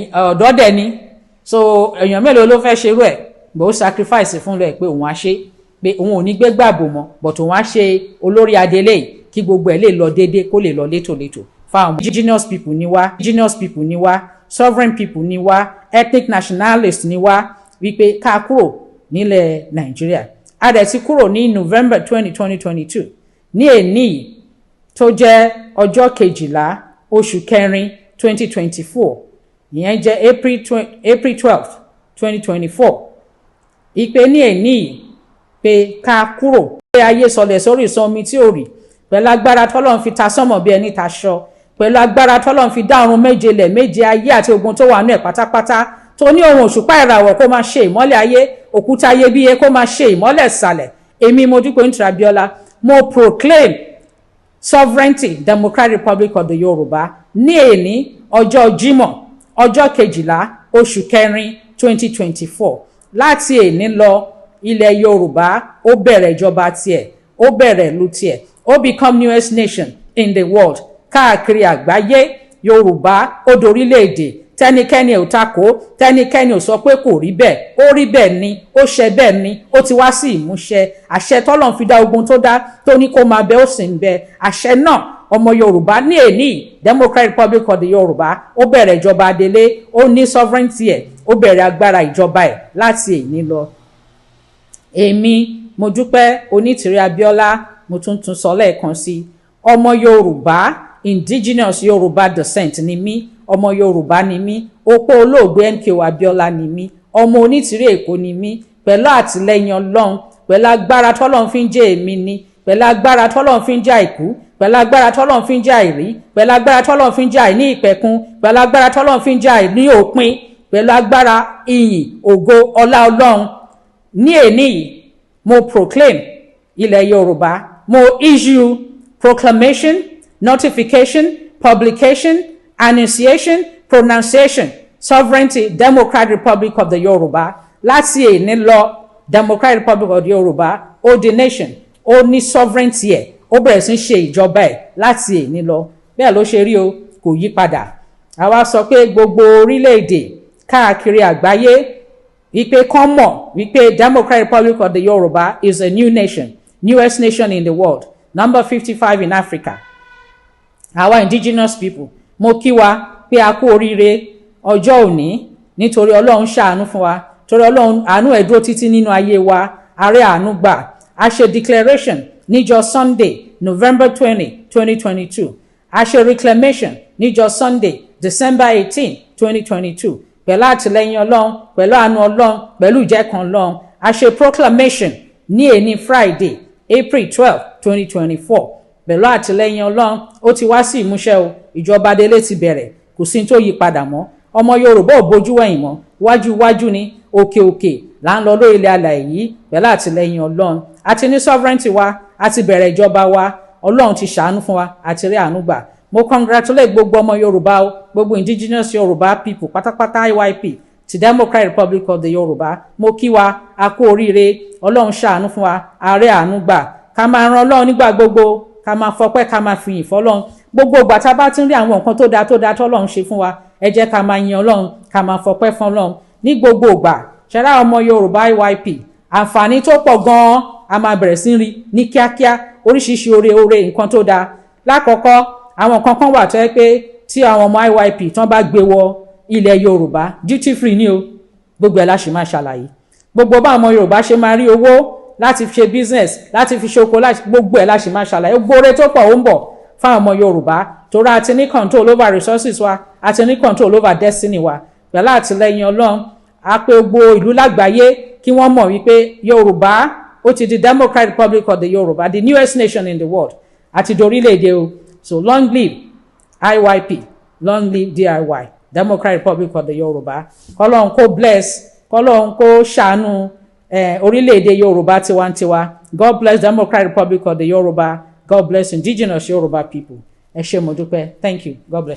ọ̀dọ́ dẹ̀ ni so èèyàn mélòó ló fẹ́ ṣerú ẹ̀ bó sacrifice fún rẹ̀ pé òun á ṣe pé òun ò ní gbé gbàgbó mọ́ but òun á ṣe olórí adélé kí gbogbo ẹ̀ lè lọ déédéé kó lè lọ létòlétò fáwọn indigenous people ni wá sovereign people ni wá ethnic nationalist ni wá wípé ká kúrò nílẹ̀ Nàìjíríà a dẹ̀ ti kúrò ní November 2022 ní èní tó jẹ́ ọjọ́ 12 oṣù kẹrin 2024 ìyẹn jẹ́ April 12th 2024 ìpè ní èní pé ká kúrò pé ayé sọlẹ̀ sórí ìsọmi tí ò rí pẹ̀lú agbára tọ́lọ́run fi ta sánmọ̀ bí ẹni taṣọ pẹ̀lú agbára tọ́lọ́run fi dá ọ̀run méje lẹ̀ méje ayé àti ogun tó wà nú ẹ̀ pátápátá tó ní ohun òṣùpá ìràwọ̀ kó máa ṣe ìmọ́lẹ̀ ayé òkúta iyebíye kó máa ṣe ìmọ́lẹ̀ ìsàlẹ̀ èmi Moa Gbe Abiola mo proclaim sovereignty Democratic Republic of the Yorùbá ní èní ọjọ́ Jímọ̀ ọjọ́ 12 oṣù kẹrin 2024 láti èní lọ ilẹ̀ Yorùbá ó bẹ̀rẹ̀ ìjọba tiẹ̀ ó bẹ̀rẹ̀ ìlú tiẹ̀ ó become newest nation in the world káàkiri àgbáyé Yorùbá ó dorílẹ̀-èdè tẹnikẹ́ni ò takò tẹnikẹ́ni ò sọ pé kò rí bẹ́ẹ̀ ó rí bẹ́ẹ̀ ni ó ṣe bẹ́ẹ̀ ni ó ti wá sí ìmúṣẹ àṣẹ tọ́lọ́run fi dá ogun tó dá tó ní kó máa bẹ ó sì ń bẹ àṣẹ náà ọmọ Yorùbá ní èní Democratic Republic of the Yorùbá ó bẹ̀rẹ̀ ìjọba adélé ó ní sovereignty ẹ̀ ó bẹ̀rẹ̀ agbára ìjọba ẹ̀ láti èní lọ. Èmi Moa Gbe Onítìrí Abíọ́lá mo tún sọ lẹ́ẹ̀kan sí ọmọ Yorùbá indigenous Yorùbá descent ni mí ọmọ Yorùbá ni mí opó olóògbé MKO Abíọ́lá ni mí ọmọ Onítìrí Èkó ni mí pẹ̀lú àtìlẹ́yìn Ọlọ́run pẹ̀lú agbára tọ́lọ́run fi ń jẹ́ èmi ni pẹ̀lú agbára tọ́lọ́run fi ń jẹ́ àìkú pẹ̀lú agbára tọ́lọ́run fi ń jẹ́ àìrí pẹ̀lú agbára tọ́lọ́run fi ń jẹ́ àìní ìpẹ̀kun pẹ̀lú agbára tọ́lọ́run fi ń jẹ́ àìní òpin pẹ̀lú agbára ìyìn ògo ọlá Ọlọ́run ní èní mo proclaim ilẹ̀ Yorùbá mo issue proclamation notification publication annunciation pronunciation sovereignty Democratic Republic of the Yorùbá láti èní lọ Democratic Republic of the Yorùbá ó di nation ó ní sovereignty ẹ̀ ó bẹ̀rẹ̀ sí ṣe ìjọba ẹ̀ láti èní lọ bẹ́ẹ̀ ló ṣe rí o kò yí padà àwa sọ pé gbogbo orílẹ̀-èdè káàkiri àgbáyé wípé kán mọ̀ wípé Democratic Republic of the Yorùbá is a new nation newest nation in the world number 55 in Africa our indigenous people mo kí wa pé a kú oríire ọjọ́ òní nítorí Ọlọ́run ṣàánú fún wa torí Ọlọ́run àánú ẹ̀ dúró títí nínú ayé wa àárẹ̀ àánú gbà a ṣe declaration níjọ́ Sunday November 20 2022 a ṣe reclamation níjọ́ Sunday December 18 2022 pẹ̀lú àtìlẹ́yìn Ọlọ́run pẹ̀lú àánú Ọlọ́run pẹ̀lú ìjẹ́kan Ọlọ́run a ṣe proclamation ní èní Friday April 12 2024 pẹ̀lú àtìlẹ́yìn Ọlọ́run ó ti wá sí ìmúṣẹ o ìjọba adélé ti bẹ̀rẹ̀ kò sí tó yí padà mọ́ ọmọ Yorùbá ò bójú wẹ̀yìn mọ́ wájú ní òkè là ń lọ lórí ilẹ̀ alàyè yìí pẹ̀lú àtìlẹ́yìn Ọlọ́run àti ní sovereignty wa àti bẹ̀rẹ̀ ìjọba wa Ọlọ́run ti ṣàánú fún wa àti rí àánú gbà mo congratulate gbogbo ọmọ Yorùbá o gbogbo indigenous Yorùbá people pátápátá IYP ti Democratic Republic of the Yorùbá mo kí wa a kú oríire Ọlọ́run ṣàánú fún wa àárẹ̀ àánú gbà ká máa ran Ọlọ́run nígbà gbogbo ká máa fọpẹ́ ká máa fi ìyìn fọ́lọ́run gbogbo ìgbà tá a bá ti ń rí àwọn nǹkan tó dáa tọ́lọ́run ṣe fún wa ẹ jẹ́ ká máa yin Ọlọ́run ká máa fọpẹ́ fún Ọlọ́run ní gbogbo ìgbà ṣẹ́ra ọmọ Yorùbá IYP àǹfààní tó pọ̀ gan-an a máa bẹ̀rẹ̀ sí rí ní kíákíá oríṣiríṣi oore nǹkan tó dáa lákọ̀ọ́kọ́ àwọn nǹkan kan wà tó yẹ pé tí àwọn ọmọ IYP tán bá gbé wọ ilẹ̀ Yorùbá duty free ni o gbogbo ẹ̀ la ṣì máa ṣàlàyé gbogbo bá ọmọ Yorùbá ṣe máa rí owó láti fi ṣe business láti fi ṣoko láti gbogbo ẹ̀ la ṣì máa ṣàlàyé gbóore tó pọ̀ ó ń bọ̀ fáwọn ọmọ Yorùbá torí a ti ní control over resources wa a ti ní control over destiny wa pẹ̀lú àtìlẹ́yìn Ọlọ́run a pé gbogbo ìlú lágbàáyé kí wọ́n mọ̀ wípé Yorùbá ó ti di Democratic Republic of the Yorùbá the newest nation in the world àti dorílẹ̀-èdè o so long live IYP long live DIY Democratic Republic of the Yorùbá kọ́lọ́run kó bless kọ́lọ́run kó ṣàánú orílẹ̀-èdè Yorùbá tiwantiwa God bless Democratic Republic of the Yorùbá God bless indigenous Yoruba people ẹ ṣé mo dúpẹ́ thank you God bless.